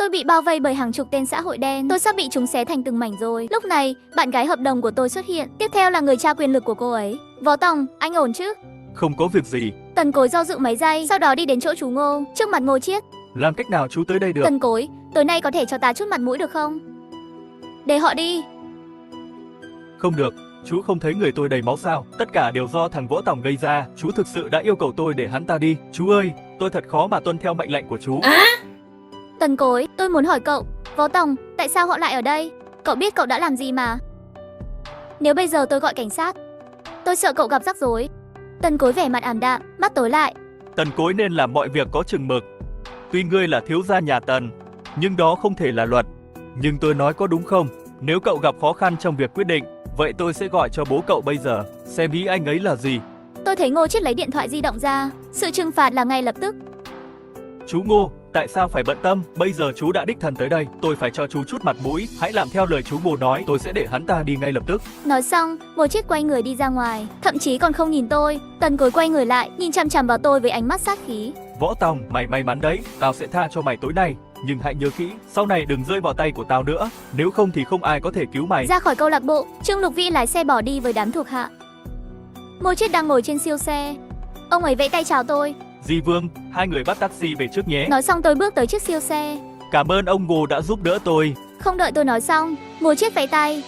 Tôi bị bao vây bởi hàng chục tên xã hội đen. Tôi sắp bị chúng xé thành từng mảnh rồi. Lúc này, bạn gái hợp đồng của tôi xuất hiện. Tiếp theo là người cha quyền lực của cô ấy. Võ Tòng, anh ổn chứ? Không có việc gì. Tần Cối do dự mấy giây, sau đó đi đến chỗ chú Ngô, trước mặt Ngô Chiết. Làm cách nào chú tới đây được? Tần Cối, tối nay có thể cho ta chút mặt mũi được không? Để họ đi. Không được, chú không thấy người tôi đầy máu sao? Tất cả đều do thằng Võ Tòng gây ra. Chú thực sự đã yêu cầu tôi để hắn ta đi. Chú ơi, tôi thật khó mà tuân theo mệnh lệnh của chú. Tần Cối, tôi muốn hỏi cậu, Võ Tòng, tại sao họ lại ở đây? Cậu biết cậu đã làm gì mà? Nếu bây giờ tôi gọi cảnh sát, tôi sợ cậu gặp rắc rối. Tần Cối vẻ mặt ảm đạm, mắt tối lại. Tần Cối nên làm mọi việc có chừng mực. Tuy ngươi là thiếu gia nhà Tần, nhưng đó không thể là luật. Nhưng tôi nói có đúng không? Nếu cậu gặp khó khăn trong việc quyết định, vậy tôi sẽ gọi cho bố cậu bây giờ, xem ý anh ấy là gì. Tôi thấy Ngô Chiết lấy điện thoại di động ra. Sự trừng phạt là ngay lập tức. Chú Ngô, tại sao phải bận tâm? Bây giờ chú đã đích thân tới đây, tôi phải cho chú chút mặt mũi. Hãy làm theo lời chú Ngô nói, tôi sẽ để hắn ta đi ngay lập tức. Nói xong, Ngô Chiết quay người đi ra ngoài, thậm chí còn không nhìn tôi. Tần Cối quay người lại, nhìn chằm chằm vào tôi với ánh mắt sát khí. Võ Tòng, mày may mắn đấy, tao sẽ tha cho mày tối nay. Nhưng hãy nhớ kỹ, sau này đừng rơi vào tay của tao nữa. Nếu không thì không ai có thể cứu mày. Ra khỏi câu lạc bộ, Trương Lục Vĩ lái xe bỏ đi với đám thuộc hạ. Ngô Chiết đang ngồi trên siêu xe. Ông ấy vẫy tay chào tôi. Di Vương, hai người bắt taxi về trước nhé. Nói xong tôi bước tới chiếc siêu xe. Cảm ơn ông Ngô đã giúp đỡ tôi. Không đợi tôi nói xong, Ngô Chiết vẫy tay.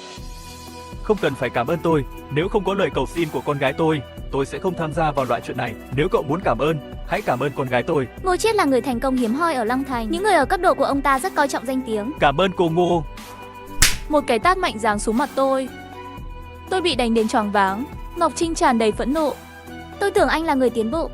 Không cần phải cảm ơn tôi, nếu không có lời cầu xin của con gái tôi sẽ không tham gia vào loại chuyện này. Nếu cậu muốn cảm ơn, hãy cảm ơn con gái tôi. Ngô Chiết là người thành công hiếm hoi ở Long Thành. Những người ở cấp độ của ông ta rất coi trọng danh tiếng. Cảm ơn cô Ngô. Một cái tát mạnh giáng xuống mặt tôi. Tôi bị đánh đến choáng váng. Ngọc Trinh tràn đầy phẫn nộ. Tôi tưởng anh là người tiến bộ.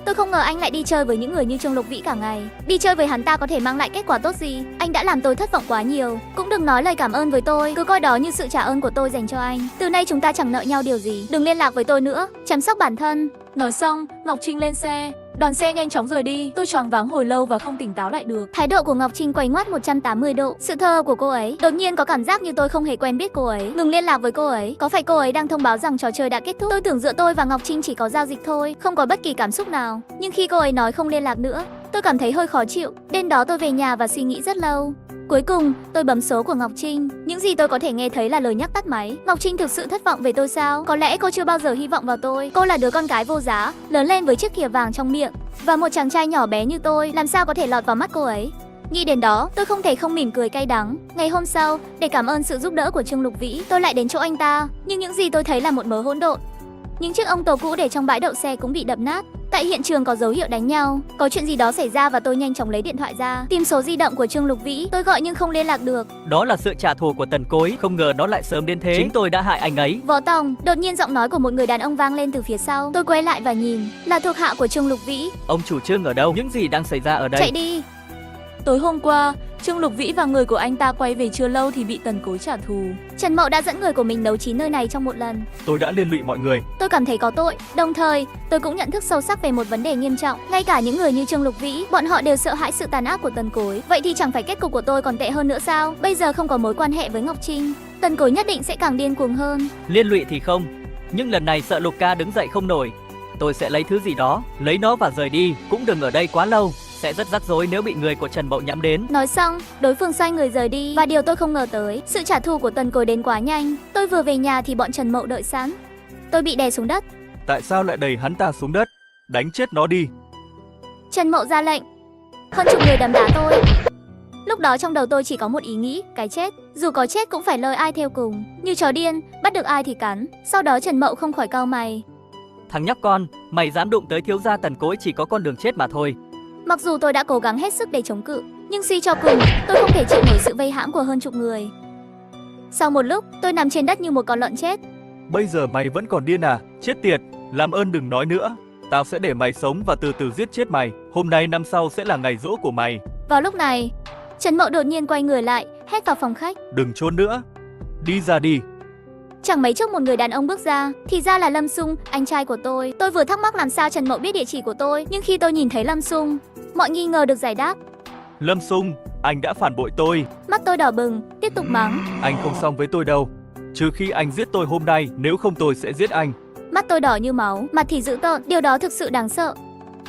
Tôi không ngờ anh lại đi chơi với những người như Trương Lục Vĩ cả ngày. Đi chơi với hắn ta có thể mang lại kết quả tốt gì? Anh đã làm tôi thất vọng quá nhiều. Cũng đừng nói lời cảm ơn với tôi, cứ coi đó như sự trả ơn của tôi dành cho anh. Từ nay chúng ta chẳng nợ nhau điều gì. Đừng liên lạc với tôi nữa, chăm sóc bản thân. Nói xong, Ngọc Trinh lên xe. Đoàn xe nhanh chóng rời đi. Tôi choáng váng hồi lâu và không tỉnh táo lại được. Thái độ của Ngọc Trinh quay ngoắt 180 độ. Sự thờ ơ của cô ấy, đột nhiên có cảm giác như tôi không hề quen biết cô ấy. Ngừng liên lạc với cô ấy. Có phải cô ấy đang thông báo rằng trò chơi đã kết thúc? Tôi tưởng giữa tôi và Ngọc Trinh chỉ có giao dịch thôi, không có bất kỳ cảm xúc nào. Nhưng khi cô ấy nói không liên lạc nữa, tôi cảm thấy hơi khó chịu. Đêm đó tôi về nhà và suy nghĩ rất lâu. Cuối cùng, tôi bấm số của Ngọc Trinh. Những gì tôi có thể nghe thấy là lời nhắc tắt máy. Ngọc Trinh thực sự thất vọng về tôi sao? Có lẽ cô chưa bao giờ hy vọng vào tôi. Cô là đứa con gái vô giá, lớn lên với chiếc thìa vàng trong miệng. Và một chàng trai nhỏ bé như tôi, làm sao có thể lọt vào mắt cô ấy? Nghĩ đến đó, tôi không thể không mỉm cười cay đắng. Ngày hôm sau, để cảm ơn sự giúp đỡ của Trương Lục Vĩ, tôi lại đến chỗ anh ta. Nhưng những gì tôi thấy là một mớ hỗn độn. Những chiếc ông tàu cũ để trong bãi đậu xe cũng bị đập nát. Tại hiện trường có dấu hiệu đánh nhau. Có chuyện gì đó xảy ra và tôi nhanh chóng lấy điện thoại ra, tìm số di động của Trương Lục Vĩ. Tôi gọi nhưng không liên lạc được. Đó là sự trả thù của Tần Cối, không ngờ nó lại sớm đến thế. Chính tôi đã hại anh ấy. Võ Tòng, đột nhiên giọng nói của một người đàn ông vang lên từ phía sau. Tôi quay lại và nhìn, là thuộc hạ của Trương Lục Vĩ. Ông chủ Trương ở đâu? Những gì đang xảy ra ở đây? Chạy đi. Tối hôm qua, Trương Lục Vĩ và người của anh ta quay về chưa lâu thì bị Tần Cối trả thù. Trần Mậu đã dẫn người của mình nấu chín nơi này trong một lần. Tôi đã liên lụy mọi người. Tôi cảm thấy có tội. Đồng thời, tôi cũng nhận thức sâu sắc về một vấn đề nghiêm trọng. Ngay cả những người như Trương Lục Vĩ, bọn họ đều sợ hãi sự tàn ác của Tần Cối. Vậy thì chẳng phải kết cục của tôi còn tệ hơn nữa sao? Bây giờ không có mối quan hệ với Ngọc Trinh, Tần Cối nhất định sẽ càng điên cuồng hơn. Liên lụy thì không, nhưng lần này sợ Lục ca đứng dậy không nổi. Tôi sẽ lấy thứ gì đó, lấy nó và rời đi. Cũng đừng ở đây quá lâu, sẽ rất rắc rối nếu bị người của Trần Mậu nhắm đến. Nói xong, đối phương xoay người rời đi. Và điều tôi không ngờ tới, sự trả thù của Tần Cối đến quá nhanh. Tôi vừa về nhà thì bọn Trần Mậu đợi sẵn. Tôi bị đè xuống đất. Tại sao lại đẩy hắn ta xuống đất? Đánh chết nó đi. Trần Mậu ra lệnh. Hơn chục người đấm đá tôi. Lúc đó trong đầu tôi chỉ có một ý nghĩ, cái chết. Dù có chết cũng phải lôi ai theo cùng. Như chó điên, bắt được ai thì cắn. Sau đó Trần Mậu không khỏi cau mày. Thằng nhóc con, mày dám đụng tới thiếu gia Tần Cối chỉ có con đường chết mà thôi. Mặc dù tôi đã cố gắng hết sức để chống cự, nhưng suy cho cùng, tôi không thể chịu nổi sự vây hãm của hơn chục người. Sau một lúc, tôi nằm trên đất như một con lợn chết. Bây giờ mày vẫn còn điên à? Chết tiệt, làm ơn đừng nói nữa. Tao sẽ để mày sống và từ từ giết chết mày. Hôm nay năm sau sẽ là ngày giỗ của mày. Vào lúc này, Trần Mậu đột nhiên quay người lại, hét vào phòng khách. Đừng trốn nữa. Đi ra đi. Chẳng mấy chốc một người đàn ông bước ra, thì ra là Lâm Sung, anh trai của tôi. Tôi vừa thắc mắc làm sao Trần Mậu biết địa chỉ của tôi, nhưng khi tôi nhìn thấy Lâm Sung, mọi nghi ngờ được giải đáp. Lâm Sung, anh đã phản bội tôi. Mắt tôi đỏ bừng, tiếp tục mắng. Anh không xong với tôi đâu. Trừ khi anh giết tôi hôm nay, nếu không tôi sẽ giết anh. Mắt tôi đỏ như máu, mặt thì dữ tợn, điều đó thực sự đáng sợ.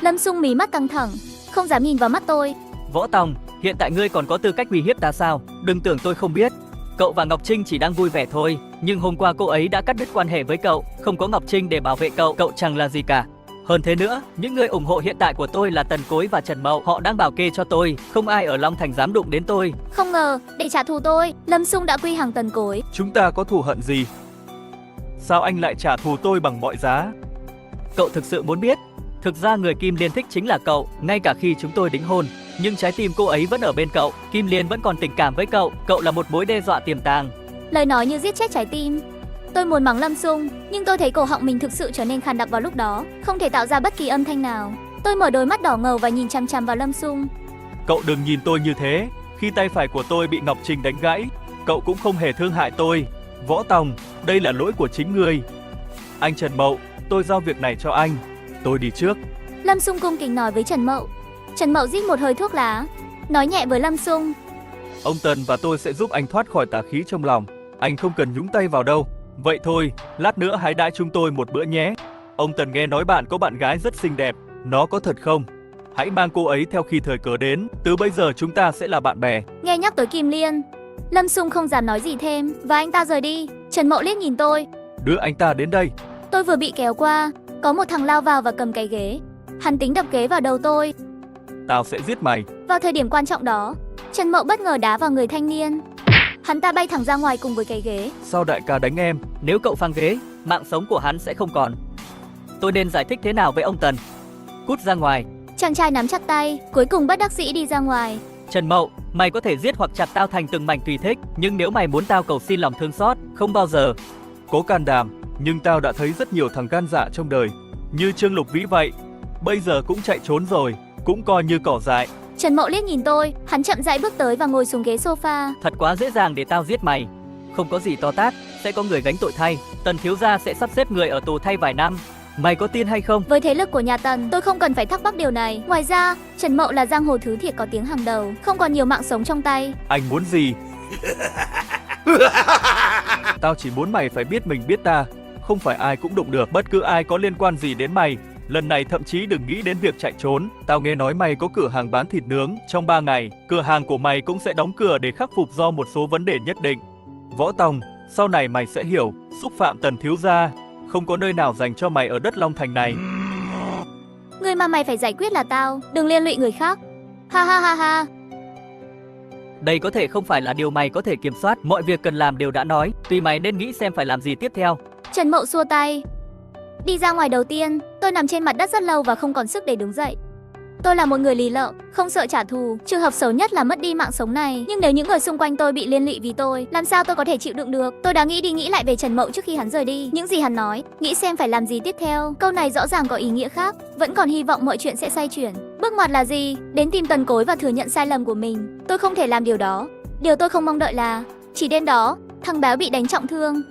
Lâm Sung mí mắt căng thẳng, không dám nhìn vào mắt tôi. Võ Tòng, Hiện tại ngươi còn có tư cách uy hiếp ta sao? Đừng tưởng tôi không biết. Cậu và Ngọc Trinh chỉ đang vui vẻ thôi, nhưng hôm qua cô ấy đã cắt đứt quan hệ với cậu, không có Ngọc Trinh để bảo vệ cậu, cậu chẳng là gì cả. Hơn thế nữa, những người ủng hộ hiện tại của tôi là Tần Cối và Trần Mậu, họ đang bảo kê cho tôi, không ai ở Long Thành dám đụng đến tôi. Không ngờ, để trả thù tôi, Lâm Xung đã quy hàng Tần Cối. Chúng ta có thù hận gì? Sao anh lại trả thù tôi bằng mọi giá? Cậu thực sự muốn biết? Thực ra người Kim Liên thích chính là cậu, ngay cả khi chúng tôi đính hôn, nhưng trái tim cô ấy vẫn ở bên cậu, Kim Liên vẫn còn tình cảm với cậu, cậu là một mối đe dọa tiềm tàng. Lời nói như giết chết trái tim. Tôi muốn mắng Lâm Xung, nhưng tôi thấy cổ họng mình thực sự trở nên khàn đặc vào lúc đó, không thể tạo ra bất kỳ âm thanh nào. Tôi mở đôi mắt đỏ ngầu và nhìn chằm chằm vào Lâm Xung. Cậu đừng nhìn tôi như thế, khi tay phải của tôi bị Ngọc Trinh đánh gãy, cậu cũng không hề thương hại tôi. Võ Tòng, đây là lỗi của chính ngươi. Anh Trần Mậu, tôi giao việc này cho anh, tôi đi trước. Lâm Xung cung kính nói với Trần Mậu. Trần Mậu rít một hơi thuốc lá, nói nhẹ với Lâm Xung. Ông Tần và tôi sẽ giúp anh thoát khỏi tà khí trong lòng, anh không cần nhúng tay vào đâu. Vậy thôi, lát nữa hãy đãi chúng tôi một bữa nhé. Ông Tần nghe nói bạn có bạn gái rất xinh đẹp, nó có thật không? Hãy mang cô ấy theo khi thời cơ đến, từ bây giờ chúng ta sẽ là bạn bè. Nghe nhắc tới Kim Liên, Lâm Xung không dám nói gì thêm và anh ta rời đi. Trần Mậu liếc nhìn tôi. Đưa anh ta đến đây. Tôi vừa bị kéo qua, có một thằng lao vào và cầm cái ghế. Hắn tính đập ghế vào đầu tôi. Tao sẽ giết mày. Vào thời điểm quan trọng đó, Trần Mậu bất ngờ đá vào người thanh niên. Hắn ta bay thẳng ra ngoài cùng với cái ghế. Sao đại ca đánh em? Nếu cậu phang ghế, mạng sống của hắn sẽ không còn. Tôi nên giải thích thế nào với ông Tần? Cút ra ngoài. Chàng trai nắm chặt tay, cuối cùng bất đắc dĩ đi ra ngoài. Trần Mậu, mày có thể giết hoặc chặt tao thành từng mảnh tùy thích, nhưng nếu mày muốn tao cầu xin lòng thương xót, không bao giờ. Cố can đảm, nhưng tao đã thấy rất nhiều thằng gan dạ trong đời, như Trương Lục Vĩ vậy. Bây giờ cũng chạy trốn rồi, cũng coi như cỏ dại. Trần Mậu liếc nhìn tôi, hắn chậm rãi bước tới và ngồi xuống ghế sofa. Thật quá dễ dàng để tao giết mày. Không có gì to tát, sẽ có người gánh tội thay. Tần thiếu gia sẽ sắp xếp người ở tù thay vài năm. Mày có tin hay không? Với thế lực của nhà Tần, tôi không cần phải thắc mắc điều này. Ngoài ra, Trần Mậu là giang hồ thứ thiệt có tiếng hàng đầu, không còn nhiều mạng sống trong tay. Anh muốn gì? Tao chỉ muốn mày phải biết mình biết ta, không phải ai cũng đụng được, bất cứ ai có liên quan gì đến mày. Lần này thậm chí đừng nghĩ đến việc chạy trốn. Tao nghe nói mày có cửa hàng bán thịt nướng, trong 3 ngày, cửa hàng của mày cũng sẽ đóng cửa để khắc phục do một số vấn đề nhất định. Võ Tòng, sau này mày sẽ hiểu, xúc phạm Tần thiếu gia, không có nơi nào dành cho mày ở đất Long Thành này. Người mà mày phải giải quyết là tao, đừng liên lụy người khác. Ha ha ha ha. Đây có thể không phải là điều mày có thể kiểm soát, mọi việc cần làm đều đã nói, tùy mày nên nghĩ xem phải làm gì tiếp theo. Trần Mậu xua tay. Đi ra ngoài đầu tiên, tôi nằm trên mặt đất rất lâu và không còn sức để đứng dậy. Tôi là một người lì lợm, không sợ trả thù. Trường hợp xấu nhất là mất đi mạng sống này. Nhưng nếu những người xung quanh tôi bị liên lụy vì tôi, làm sao tôi có thể chịu đựng được? Tôi đã nghĩ đi nghĩ lại về Trần Mậu trước khi hắn rời đi. Những gì hắn nói, nghĩ xem phải làm gì tiếp theo. Câu này rõ ràng có ý nghĩa khác. Vẫn còn hy vọng mọi chuyện sẽ xoay chuyển. Bước ngoặt là gì? Đến tìm Tần Cối và thừa nhận sai lầm của mình. Tôi không thể làm điều đó. Điều tôi không mong đợi là chỉ đêm đó, thằng béo bị đánh trọng thương.